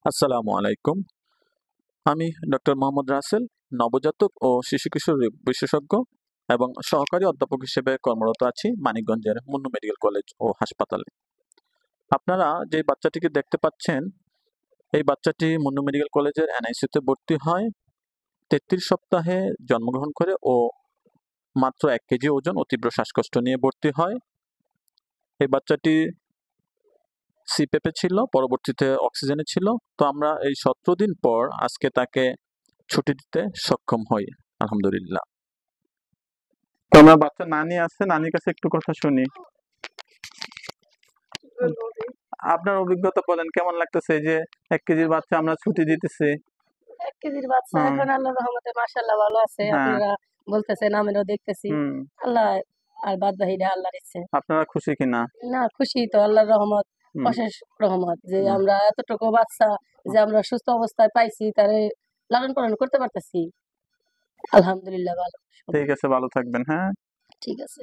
আসসালামু আলাইকুম। আমি ডক্টর মোহাম্মদ রাসেল, নবজাতক ও শিশু কিশোর বিশেষজ্ঞ এবং সহকারী অধ্যাপক হিসেবে কর্মরত আছি মানিকগঞ্জের মুন্নু মেডিকেল কলেজ ও হাসপাতালে। আপনারা যে বাচ্চাটিকে দেখতে পাচ্ছেন, এই বাচ্চাটি মুন্নু মেডিকেল কলেজের এনআইসিউতে ভর্তি হয়। 33 সপ্তাহে জন্মগ্রহণ করে ও মাত্র 1 কেজি ওজন ও তীব্র শ্বাসকষ্ট নিয়ে ভর্তি হয়। এই বাচ্চাটি সিপেপে ছিল, পরবর্তীতে অক্সিজেনে ছিল। তো আমরা এই 17 দিন পর আজকে তাকে ছুটি দিতে সক্ষম হই, আলহামদুলিল্লাহ। তো আমার বাচ্চা নানি আছে, নানির কাছে একটু কথা শুনি। আপনার অভিজ্ঞতা বলেন, কেমন লাগতেছে যে 1 কেজির বাচ্চা আমরা ছুটি দিতেছি? 1 কেজির বাচ্চা এখন আল্লাহর রহমতে মাশাআল্লাহ ভালো আছে। হ্যাঁ। আপনারা বলতেছেন, আমরাও দেখতেছি। আল্লাহ আর বাদ বাকিটা আল্লাহর ইচ্ছে। আপনারা খুশি কিনা? না, খুশি তো, আল্লাহর রহমত, অশেষ রহমত যে আমরা এতটুকু বাচ্চা যে আমরা সুস্থ অবস্থায় পাইছি, তারে লালন পালন করতে পারতেছি। আলহামদুলিল্লাহ ভালো। ঠিক আছে, ভালো থাকবেন। হ্যাঁ, ঠিক আছে।